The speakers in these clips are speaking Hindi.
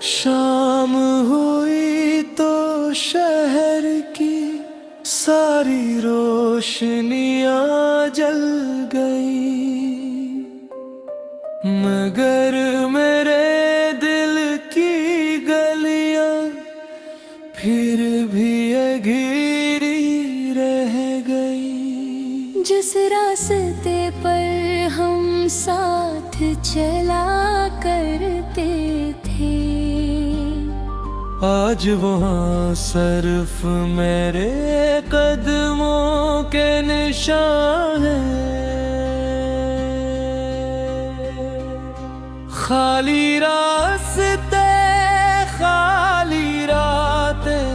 शाम हुई तो शहर की सारी रोशनियां जल गई, मगर मेरे दिल की गलियां फिर भी अधूरी रह गई। जिस रास्ते पर हम साथ चला करते थे, आज वहाँ सिर्फ मेरे कदमों के निशान हैं। खाली रास्ते, खाली रातें,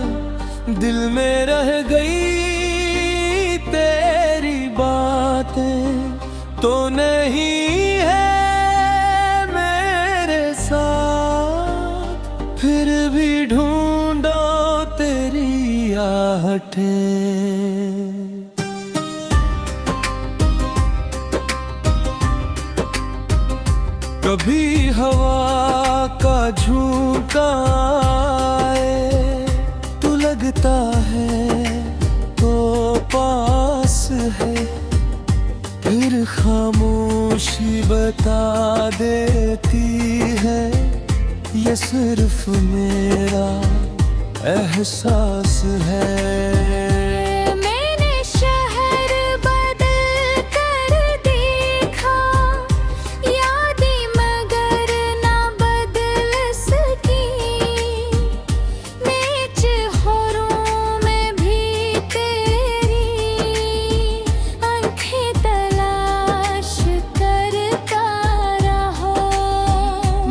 दिल में रह गई तेरी बातें तो नहीं है मेरे साथ, फिर भी ढूंढो तेरी आहटें। कभी हवा का झोंका आए तो लगता है तो पास है, फिर खामोशी बता देती है ये सिर्फ मेरा एहसास है। मैंने शहर बदल कर देखा, यादें मगर ना बदल सकी। नेच होरों में भी तेरी आंखें तलाश करता रहा।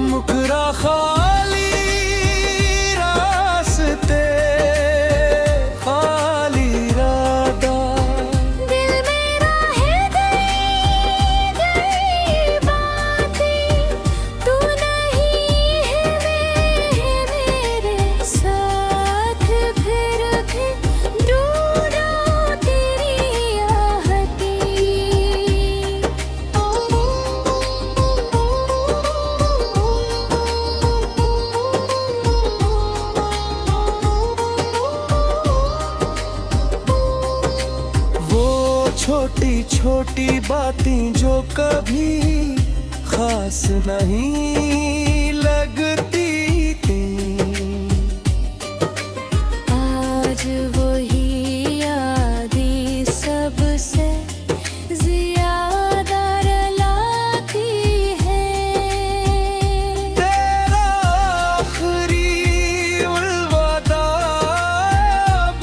मुकरा खाली रास्ते, खाली इरादा, दिल मेरा है गई गई बातें, तू नहीं है मेरे साथ, फिर भी ढूंढो तेरी आहटें। वो छोटी छोटी बातें जो कभी खास नहीं लगती थी, आज वही यादें सबसे ज्यादा रुलाती है। तेरा आखिरी अलविदा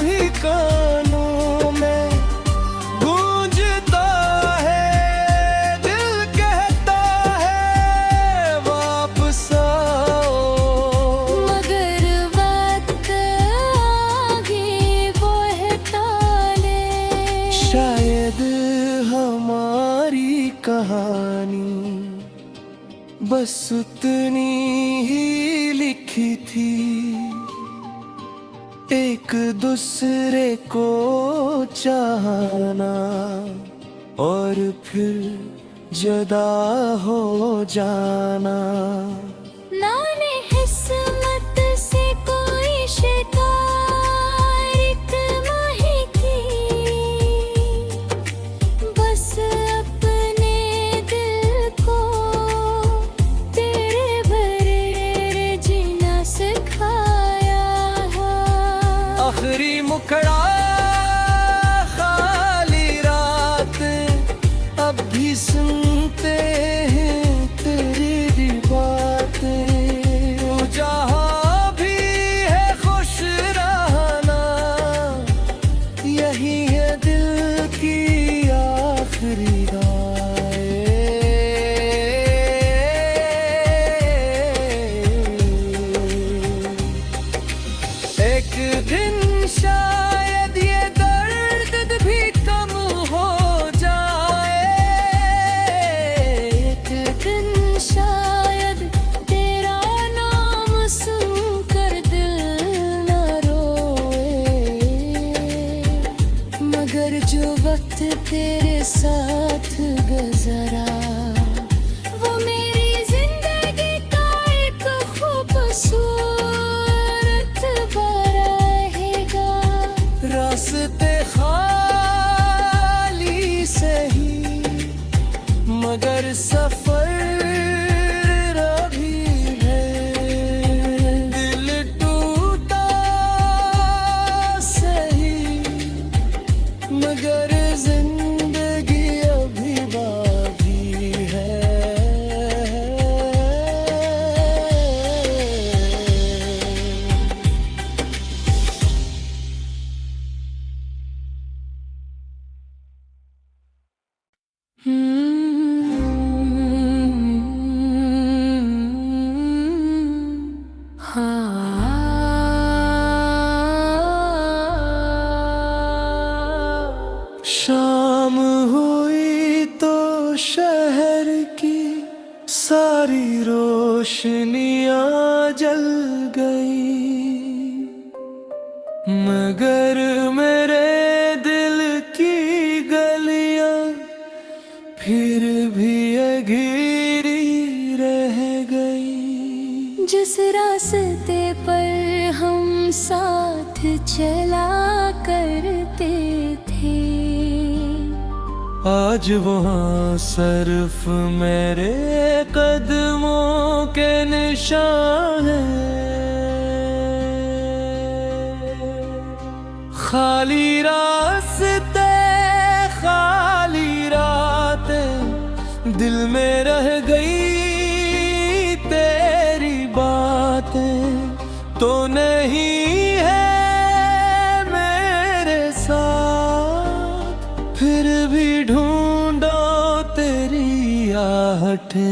भी कानों में गूंजता है, दिल कहता है वापस आओ, मगर वक्त आगे बढ़ता ले। शायद हमारी कहानी बस उतनी ही लिखी थी, एक दूसरे को चाहना और फिर जुदा हो जाना। नाने किस्मत से कोई शिकायत नहीं की, बस अपने दिल को तेरे भरे जीना सिखाया है। आखिरी मुखड़ा खाली रात, अब भी सुनते हैं तेरी बातें। तू जहाँ भी है खुश रहना, यही है दिल की आखिरी राय। एक दिन शायद ये दर्द भी कम हो जाए, एक दिन शायद तेरा नाम सुनकर दिल न रो मगर मेरे दिल की गलियां फिर भी अधूरी रह गई। जिस रास्ते पर हम साथ चला करते थे, आज वहाँ सिर्फ मेरे कदमों के निशान हैं। खाली रास्ते खाली रातें, दिल में रह गई तेरी बातें तो नहीं है मेरे साथ। फिर भी ढूंढो तेरी आहटें।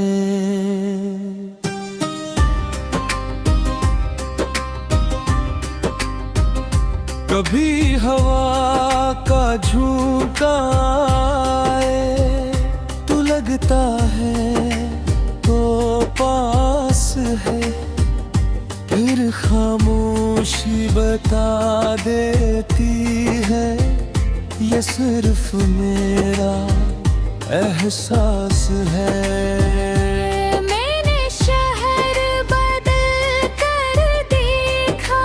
कभी हवा का झोंका आए तो लगता है तो पास है, फिर खामोशी बता देती है ये सिर्फ मेरा एहसास है। मैंने शहर बदल कर देखा,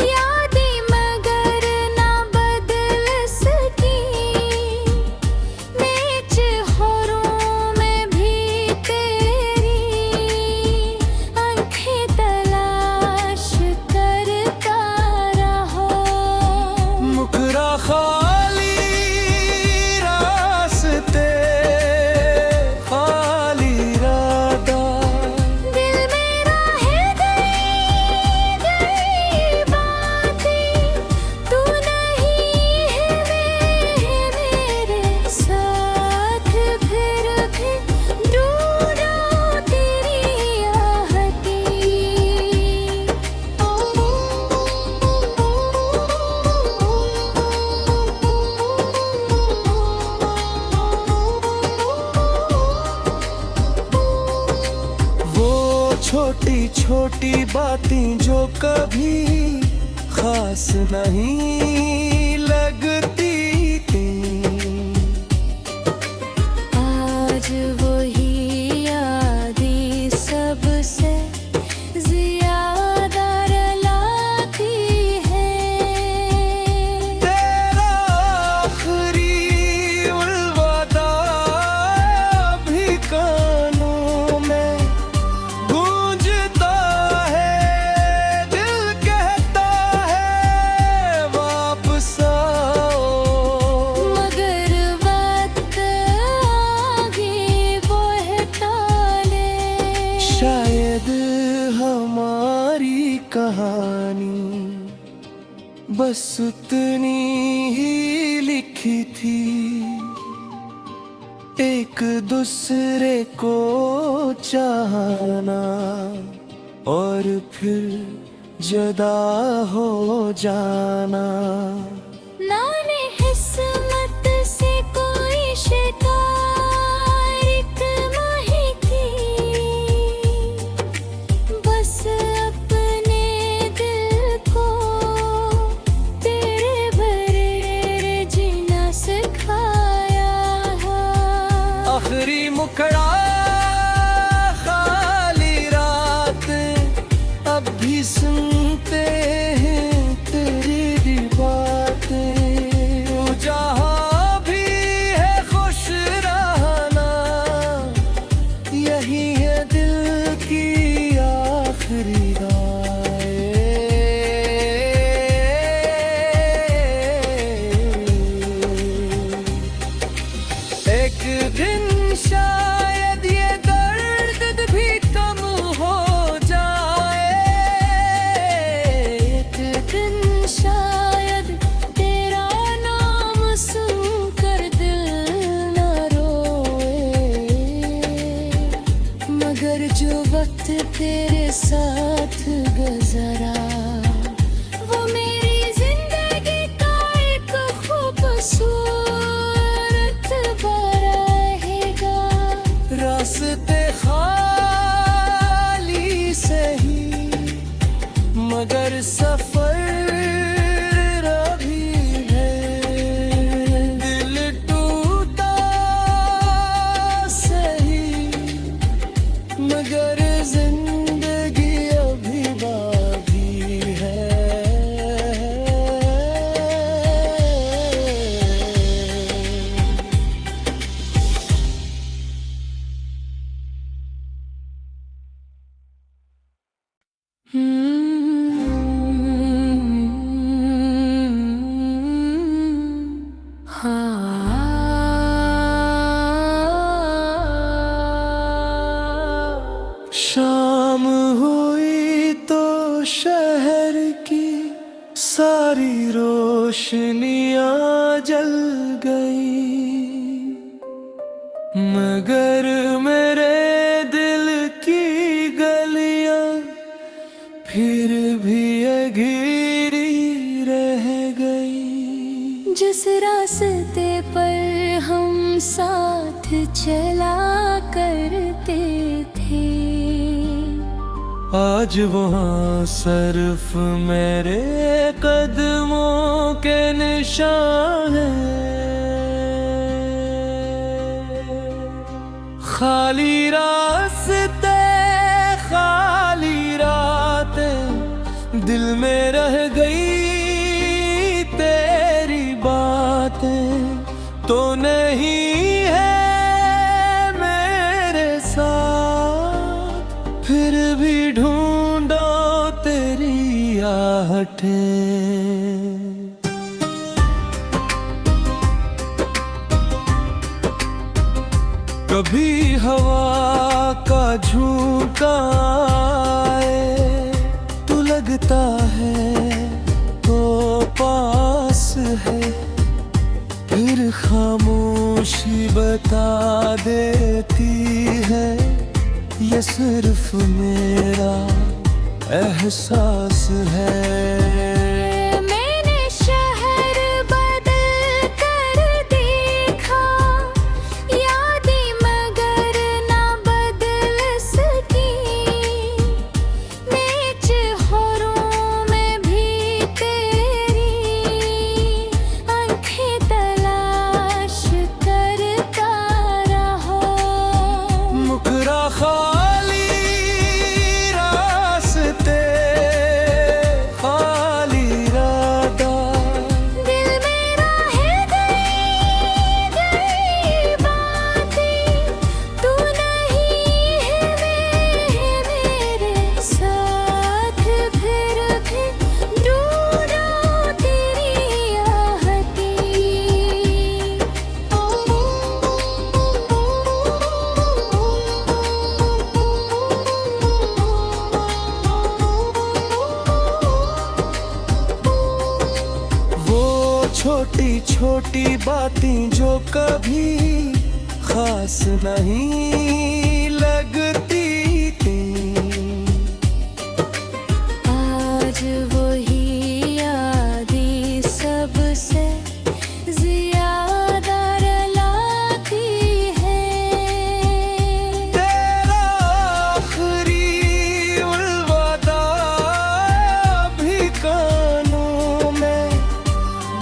यादें मगर ना बदल सकी। नेचहरों में भी तेरी आंखें तलाश करता रहा। मुकरा खाली रास्ते खाली रादा, दिल मेरा है गई बातें, तू नहीं है मेरे साथ। फिर भी ढूंढो तेरी वो छोटी छोटी बातें जो कभी खास नहीं लगती थी, आज वही यादें सबसे ज्यादा रुलाती हैं। तेरा आखिरी अलविदा भी कानों में गूंजता है। दिल कहता है वापस आओ, मगर वक्त आगे बढ़ता ले। शायद हमारी कहानी बस उतनी ही लिखी थी, एक दूसरे को चाहना और फिर जुदा हो जाना। नाने किस्मत से कोई शिकायत नहीं की, बस अपने दिल को तेरे बगैर जीना सिखाया है। आखिरी मुकड़ा खाली रात अब भी सुनते हैं तेरी बातें। तू जहाँ भी है खुश रहना, यही है दिल की आखिरी एक दिन शायद ये दर्द भी कम हो जाए। एक दिन शायद तेरा नाम सुनकर दिल न रोए, मगर जो वक्त तेरे साथ गुजरा वो मेरी जिंदगी का एक खूबसूरत रहेगा। रास्ते खाली सही मगर सफर सारी रोशनियां जल गई, मगर मेरे दिल की गलियां फिर भी अधूरी रह गई। जिस रास्ते पर हम साथ चला करते थे, आज वहाँ सिर्फ मेरे कदमों के निशान हैं। खाली रास्ते, खाली रातें, दिल में रह गई तेरी बातें तो नहीं है मेरे साथ, फिर भी ढूंढो तेरी आहटें। कभी हवा का झोंका आए तो लगता है तो पास है, फिर खामोशी बता देती है ये सिर्फ मेरा एहसास है। मैंने शहर बदल कर देखा, यादें मगर ना बदल सकी। नीच होरों में भी तेरी आंखें तलाश करता रहा। मुकरा खाली रास्ते, खाली इरादा, दिल मेरा है गई बातें, तू नहीं है मेरे साथ, फिर भी ढूंढो तेरी आहटें। वो छोटी छोटी बातें जो कभी खास नहीं लगती थी, आज वही यादें सबसे ज्यादा रुलाती है। तेरा आखिरी अलविदा भी कानों में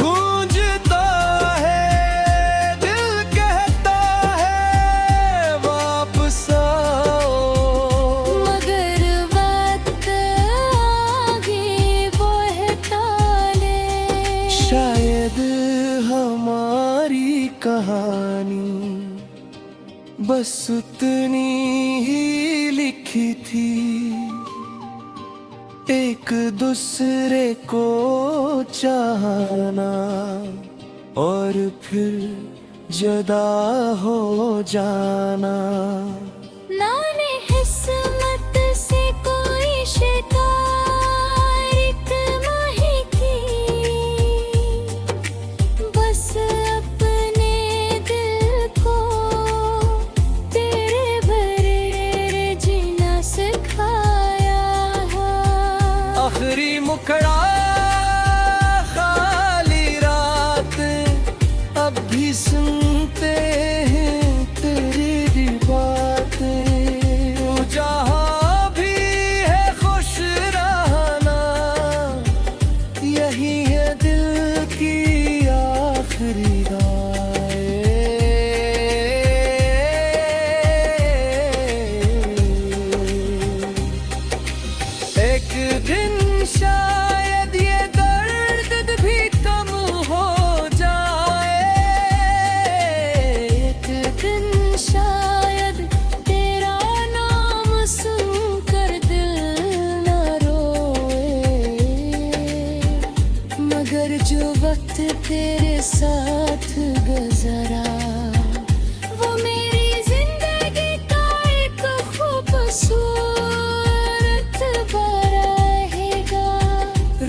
गूंजता है, दिल कहता है वापस आओ, मगर वक्त आगे बढ़ता ले। शायद हमारी कहानी बस उतनी ही लिखी थी, एक दूसरे को चाहना और फिर जुदा हो जाना। नाने किस्मत से कोई शिकायत नहीं की, बस अपने दिल को तेरे बगैर जीना सिखाया है। आखिरी मुखड़ा खाली रात, अब भी सुनते हैं तेरी बातें। तू जहाँ भी है खुश रहना, यही है दिल की आखिरी राय। एक दिन शायद ये दर्द भी कम हो जाए, एक दिन शायद तेरा नाम सुनकर दिल न रोए, मगर जो वक्त तेरे साथ गुजरा वो मेरी जिंदगी का एक खूबसूरत रहेगा।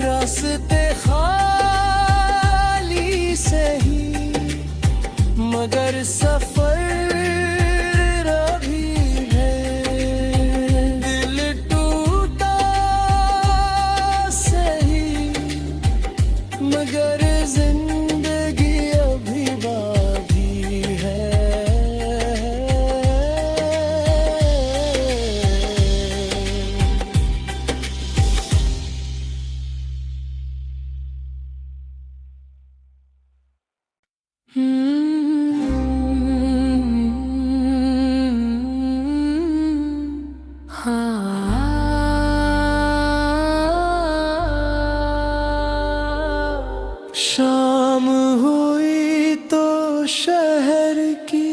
रास्ते मगर जिंदगी अभी बाकी है। शाम हुई तो शहर की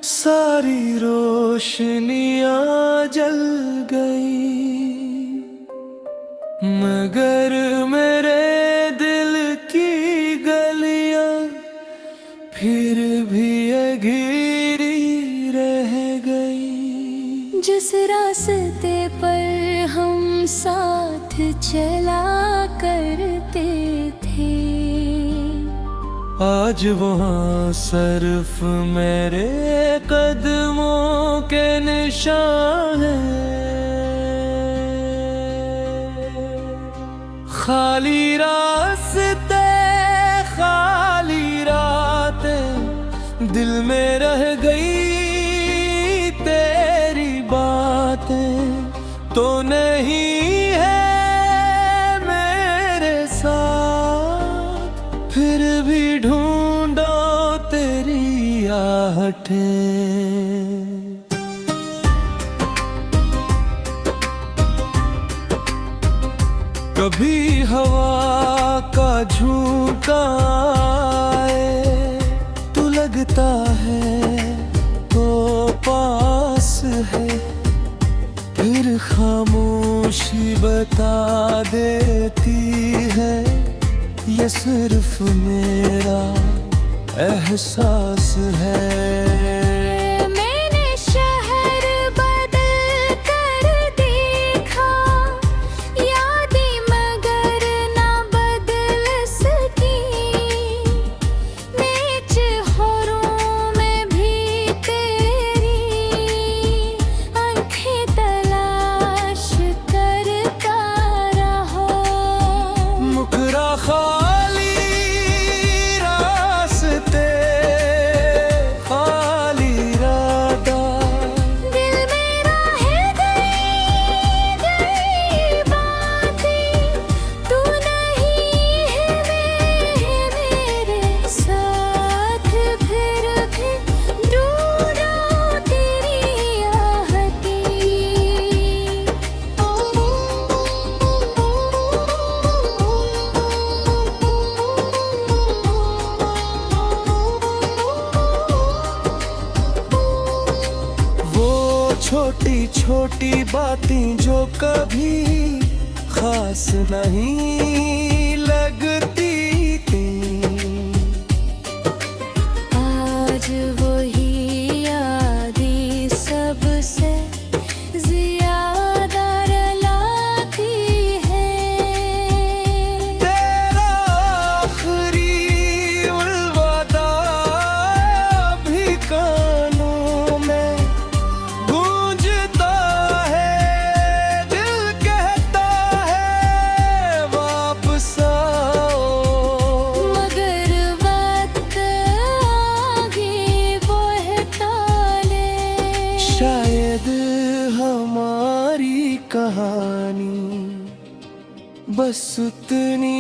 सारी रोशनियां जल गई, मगर मेरे दिल की गलियां फिर भी अधूरी रह गई। जिस रास्ते पर हम साथ चला करते थे, आज वहाँ सिर्फ मेरे कदमों के निशान हैं। खाली रास्ते, खाली रातें, दिल में रह गई तेरी बातें तो नहीं है मेरे साथ। फिर भी ढूंढो तेरी आहटें। कभी हवा का झोंका आए तो लगता है तो पास है, फिर खामोशी बता देती है ये सिर्फ मेरा एहसास है। मैंने शहर बदल कर देखा, यादें मगर ना बदल सकी। नेच होरों में भी तेरी आंखें तलाश करता रहा। मुकरा खाली रास्ते, खाली रादा, दिल में रह गई बातें, तू नहीं है मेरे साथ। फिर भी ढूंढो तेरी आहटें। वो छोटी छोटी बातें जो कभी खास नहीं लगती थी, आज वही यादें सबसे ज्यादा रुलाती है। तेरा आखिरी अलविदा भी कानों में गूंजता है। दिल कहता है वापस आओ, मगर वक्त आगे बढ़ता ले। शायद हमारी कहानी बस उतनी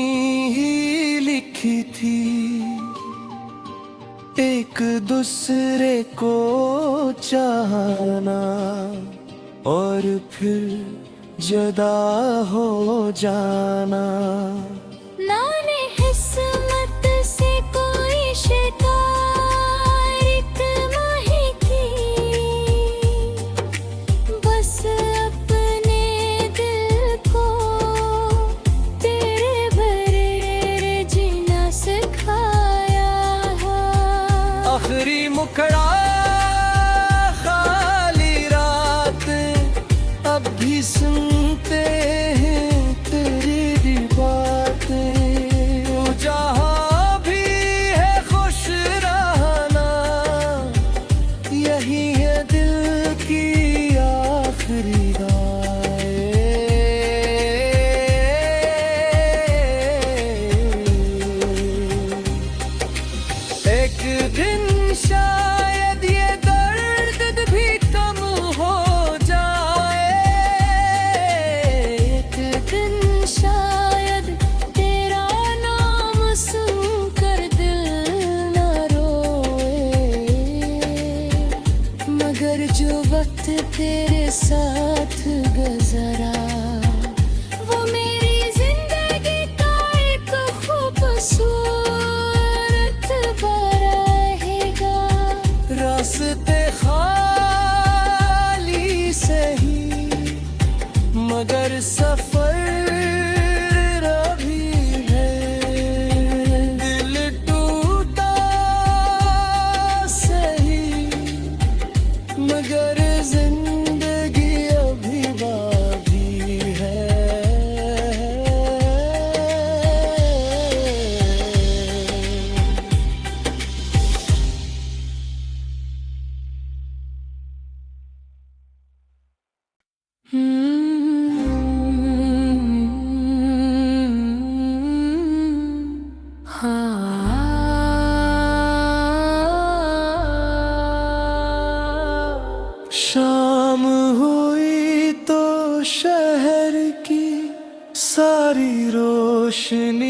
ही लिखी थी, एक दूसरे को चाहना और फिर जुदा हो जाना। नाने किस्मत से कोई शिकायत नहीं की, बस अपने दिल को तेरे भरे जीना सिखाया है। आखिरी मुखड़ा खाली रात अब भी सुनते हैं तेरी बातें। जहाँ भी है खुश रहना, यही है दिल की आखिरी राय।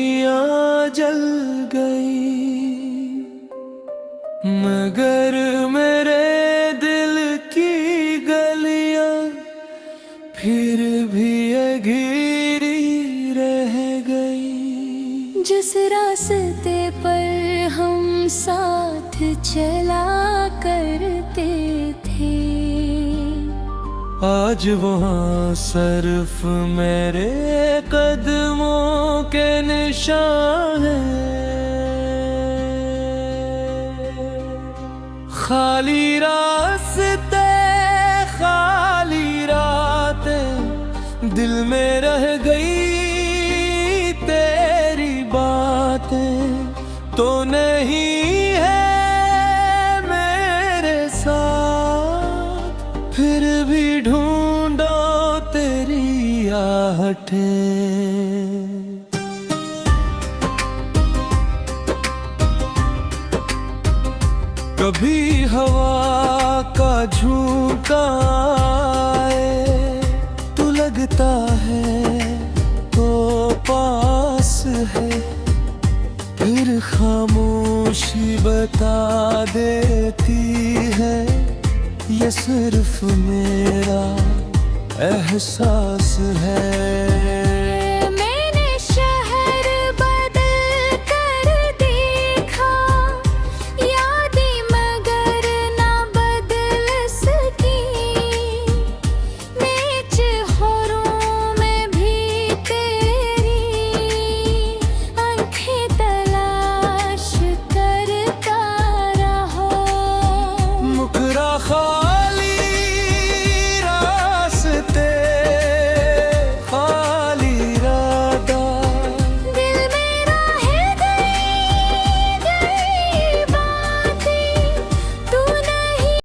दुनिया जल गई, मगर मेरे दिल की गलियां फिर भी अधूरी रह गई। जिस रास्ते पर हम साथ चला करते थे, आज वहाँ सिर्फ मेरे कदमों के निशान हैं। खाली रास्ते, खाली रातें, दिल में रह गई तेरी बातें तो नहीं है मेरे साथ। फिर भी ढूंढो तेरी आहटें। कभी हवा का झोंका आए तो लगता है तो पास है, फिर खामोशी बता देती है ये सिर्फ मेरा एहसास है।